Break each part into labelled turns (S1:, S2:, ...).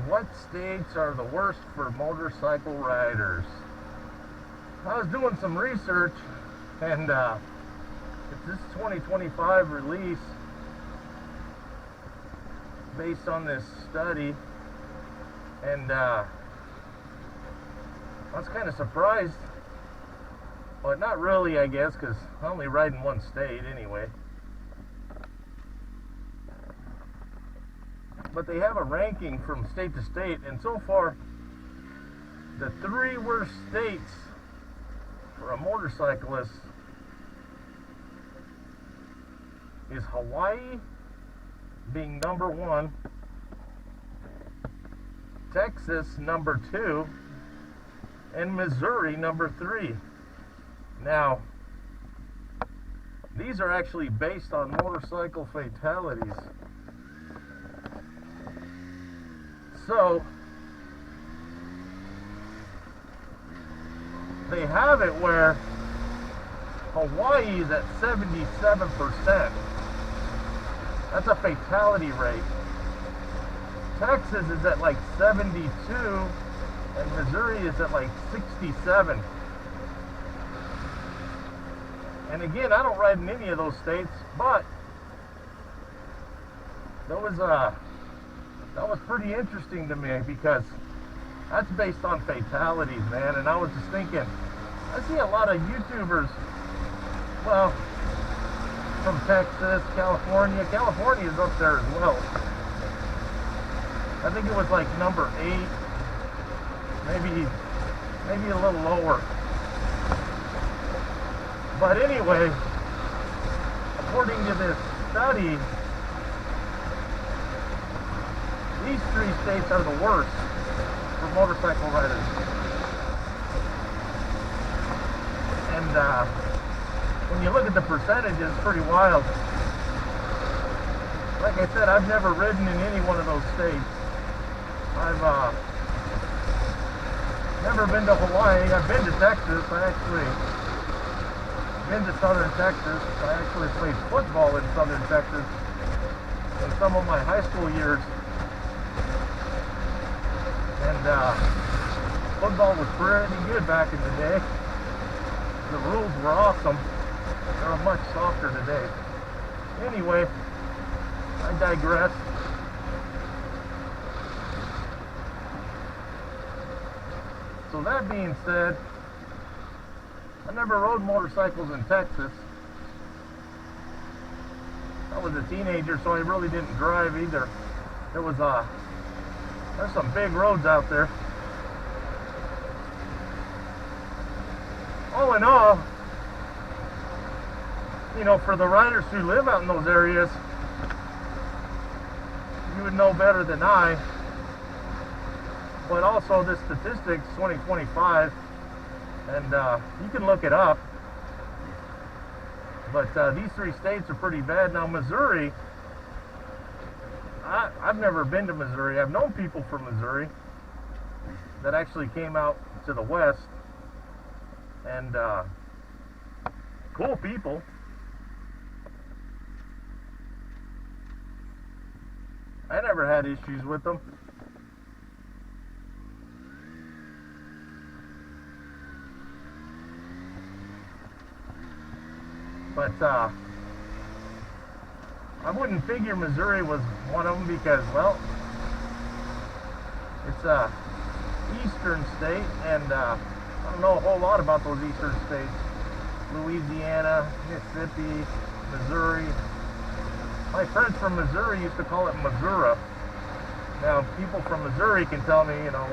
S1: What states are the worst for motorcycle riders? I was doing some research, and it's this 2025 release based on this study, and I was kind of surprised, but not really, I guess, because I only ride in one state anyway. But they have a ranking from state to state, and so far the 3 worst states for a motorcyclist is Hawaii being number 1, Texas number 2, and Missouri number 3. Now, these are actually based on motorcycle fatalities. So, they have it where Hawaii is at 77%. That's a fatality rate. Texas is at like 72, and Missouri is at like 67. And again, I don't ride in any of those states, but that was pretty interesting to me, because that's based on fatalities, man. And I was just thinking, I see a lot of YouTubers, well, from Texas, California. California is up there as well. I think it was like number 8, maybe a little lower. But anyway, according to this study, these 3 states are the worst for motorcycle riders. And when you look at the percentages, it's pretty wild. Like I said, I've never ridden in any one of those states. I've never been to Hawaii. I've been to Texas. I actually been to southern Texas. I actually played football in southern Texas in some of my high school years. And football was pretty good back in the day. The rules were awesome. They're much softer today. Anyway, I digress. So that being said, I never rode motorcycles in Texas. I was a teenager, so I really didn't drive either. There's some big roads out there. All in all, you know, for the riders who live out in those areas, you would know better than I. But also, this statistics 2025, and you can look it up. But these 3 states are pretty bad. Now, Missouri, I've never been to Missouri. I've known people from Missouri that actually came out to the West, and cool people. I never had issues with them. But I wouldn't figure Missouri was one of them, because, well, it's a eastern state, and I don't know a whole lot about those eastern states. Louisiana, Mississippi, Missouri. My friends from Missouri used to call it Missouri. Now, people from Missouri can tell me, you know,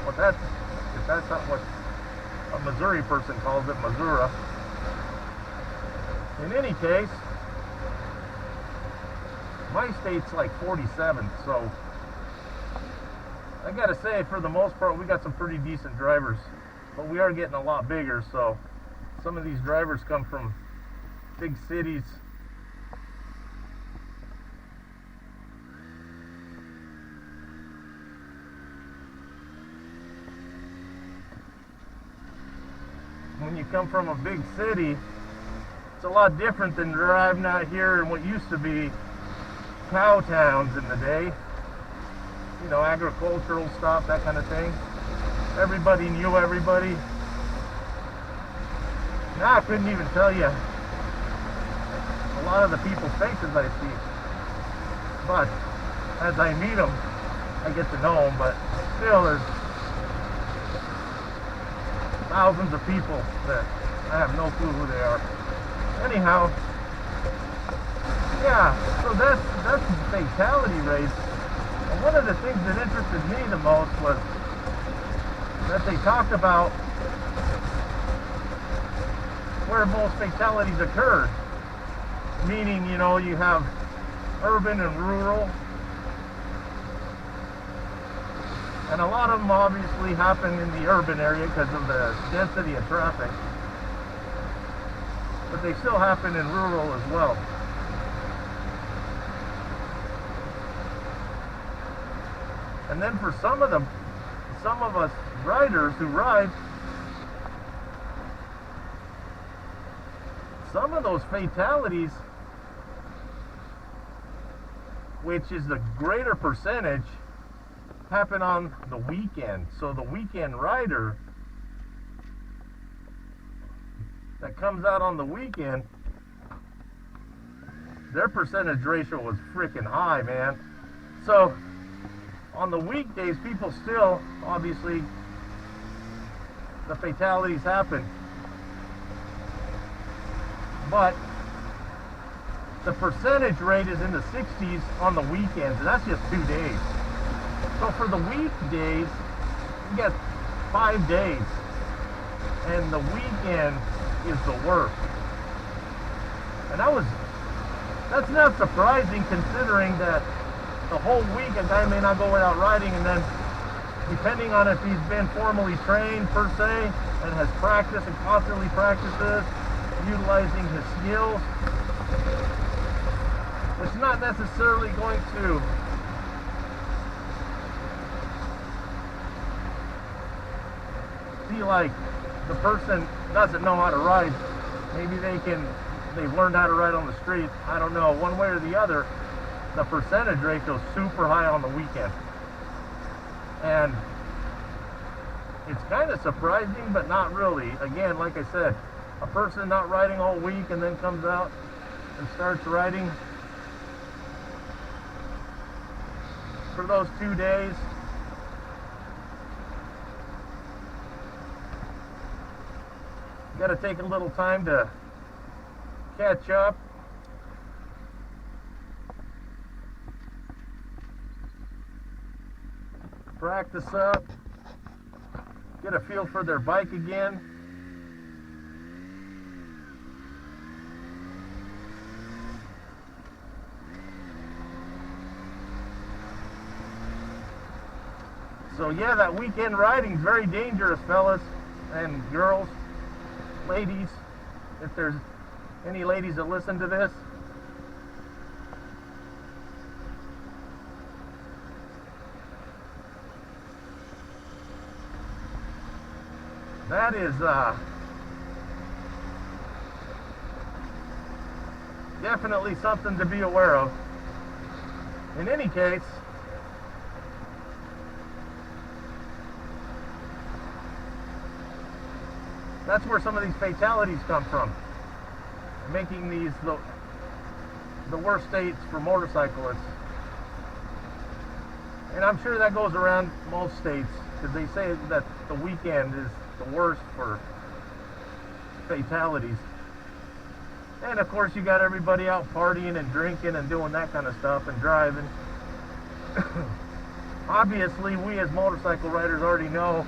S1: if that's not what a Missouri person calls it, Missouri. In any case, my state's like 47, so I gotta say, for the most part, we got some pretty decent drivers, but we are getting a lot bigger, so some of these drivers come from big cities. When you come from a big city, it's a lot different than driving out here in what used to be cow towns in the day. you know, agricultural stuff, that kind of thing. Everybody knew everybody. Now I couldn't even tell you a lot of the people's faces I see. But as I meet them, I get to know them. But still, there's thousands of people that I have no clue who they are. Anyhow, yeah, so that's the fatality rate. And one of the things that interested me the most was that they talked about where most fatalities occurred. Meaning, you know, you have urban and rural. And a lot of them obviously happen in the urban area because of the density of traffic. But they still happen in rural as well. And then for some of us riders who ride, some of those fatalities, which is the greater percentage, happen on the weekend. So the weekend rider that comes out on the weekend, their percentage ratio was freaking high, man. So on the weekdays, people still, obviously, the fatalities happen. But the percentage rate is in the 60s on the weekends, and that's just 2 days. So for the weekdays, you get 5 days, and the weekend is the worst. And that's not surprising, considering that the whole week a guy may not go without riding, and then depending on if he's been formally trained per se and has practiced and constantly practices utilizing his skills, it's not necessarily going to be like the person doesn't know how to ride. Maybe they've learned how to ride on the street. I don't know. One way or the other, the percentage ratio is super high on the weekend. And it's kind of surprising, but not really. Again, like I said, a person not riding all week and then comes out and starts riding for those 2 days, you got to take a little time to catch up. Practice up, get a feel for their bike again. So yeah, that weekend riding is very dangerous, fellas and girls, ladies, if there's any ladies that listen to this. That is definitely something to be aware of. In any case, that's where some of these fatalities come from, making these the worst states for motorcyclists. And I'm sure that goes around most states, because they say that the weekend is the worst for fatalities. And of course you got everybody out partying and drinking and doing that kind of stuff and driving. Obviously, we as motorcycle riders already know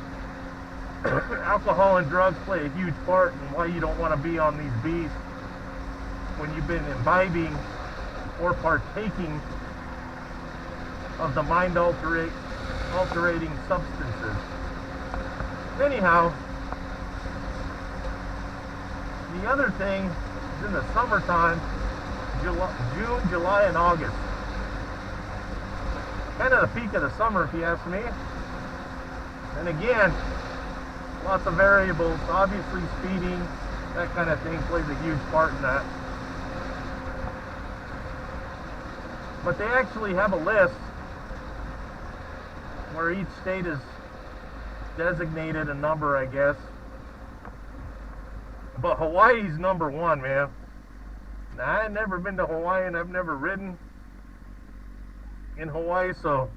S1: alcohol and drugs play a huge part in why you don't want to be on these beasts when you've been imbibing or partaking of the mind-altering substances. Anyhow, the other thing is in the summertime, June, July, and August. Kind of the peak of the summer, if you ask me. And again, lots of variables. Obviously, speeding, that kind of thing plays a huge part in that. But they actually have a list where each state is designated a number, I guess. But Hawaii's number one, man. Now, I've never been to Hawaii and I've never ridden in Hawaii, so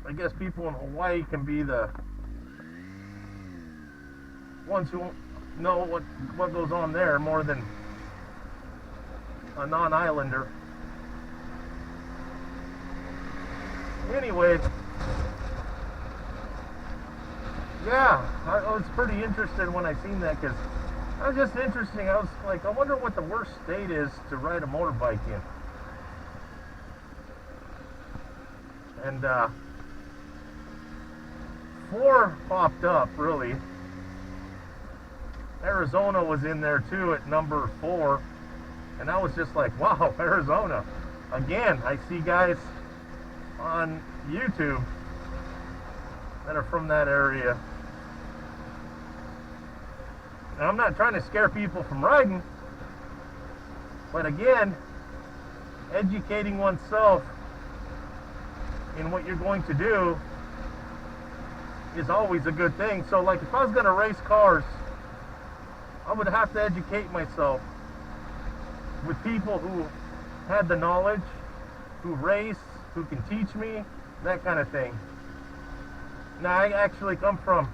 S1: I guess people in Hawaii can be the ones who know what goes on there more than a non-islander. Anyway, yeah, I was pretty interested when I seen that, because I was just interesting. I was like, I wonder what the worst state is to ride a motorbike in. And 4 popped up, really. Arizona was in there too at number 4. And I was just like, wow, Arizona. Again, I see guys on YouTube that are from that area. And I'm not trying to scare people from riding, but again, educating oneself in what you're going to do is always a good thing. So like if I was going to race cars, I would have to educate myself with people who had the knowledge, who race, who can teach me, that kind of thing. Now, I actually come from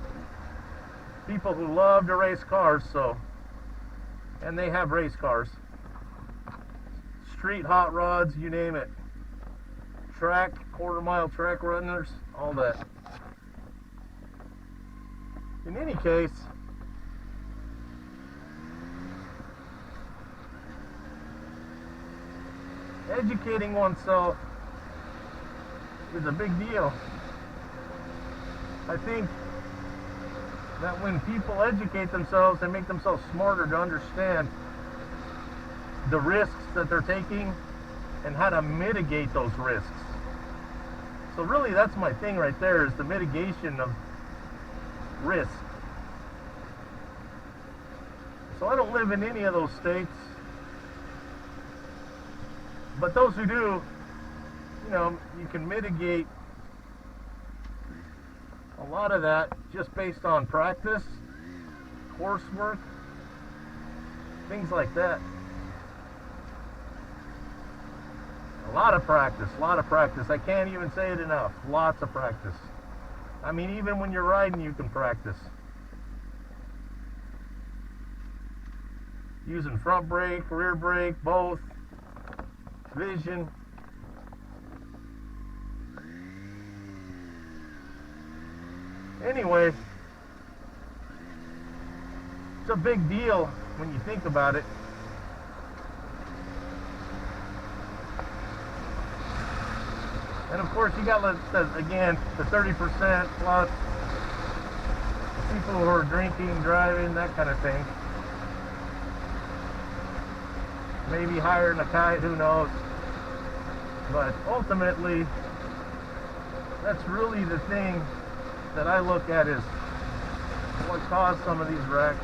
S1: people who love to race cars, so, and they have race cars. Street hot rods, you name it. Track, quarter-mile track runners, all that. In any case, educating oneself is a big deal. I think that when people educate themselves, they make themselves smarter to understand the risks that they're taking and how to mitigate those risks. So really that's my thing right there, is the mitigation of risk. So I don't live in any of those states, but those who do, you know, you can mitigate a lot of that just based on practice, coursework, things like that. A lot of practice. I can't even say it enough. Lots of practice. I mean, even when you're riding, you can practice. Using front brake, rear brake, both. Vision. Anyway, it's a big deal when you think about it. And of course you got, again, the 30% plus people who are drinking, driving, that kind of thing. Maybe higher than a kite, who knows. But ultimately, that's really the thing that I look at is what caused some of these wrecks.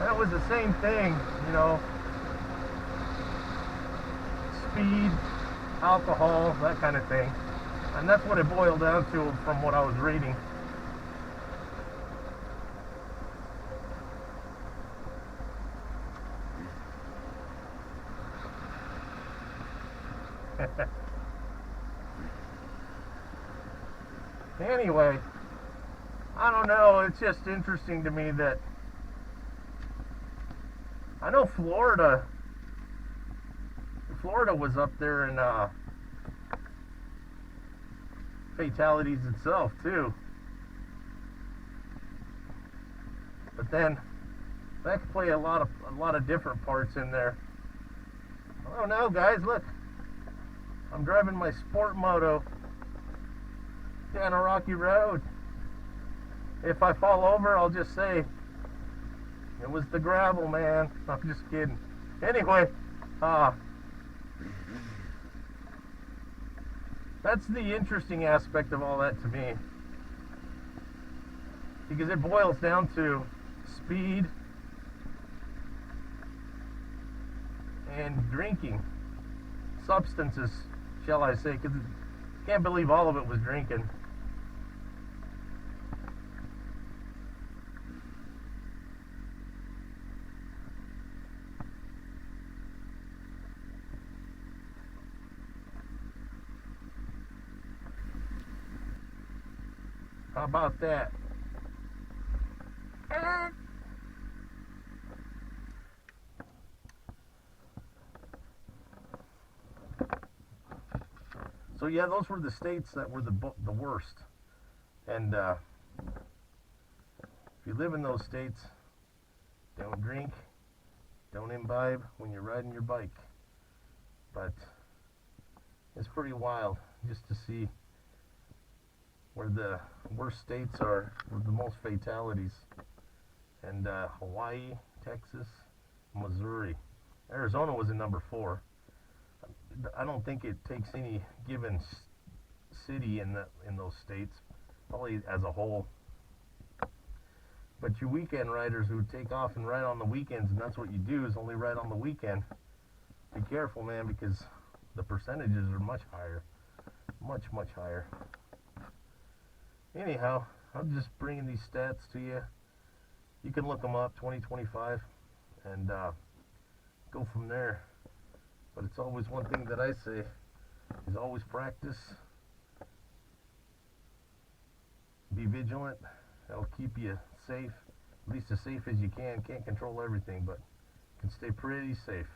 S1: And it was the same thing, you know, speed, alcohol, that kind of thing. And that's what it boiled down to from what I was reading. Anyway, I don't know, it's just interesting to me that I know Florida was up there in fatalities itself too. But then that could play a lot of different parts in there. I don't know, guys, look. I'm driving my sport moto down a rocky road. If I fall over, I'll just say it was the gravel, man. I'm just kidding. Anyway, that's the interesting aspect of all that to me, because it boils down to speed and drinking substances, shall I say, because Can't believe all of it was drinking. How about that? So yeah, those were the states that were the worst. And if you live in those states, don't drink, don't imbibe when you're riding your bike. But it's pretty wild just to see where the worst states are with the most fatalities. And Hawaii, Texas, Missouri. Arizona was in number 4. I don't think it takes any given city in those states, probably as a whole. But you weekend riders who take off and ride on the weekends, and that's what you do, is only ride on the weekend, be careful, man, because the percentages are much higher. Much higher. Anyhow, I'm just bringing these stats to you. You can look them up, 2025, and go from there. But it's always one thing that I say, is always practice. Be vigilant. That'll keep you safe, at least as safe as you can. Can't control everything, but can stay pretty safe.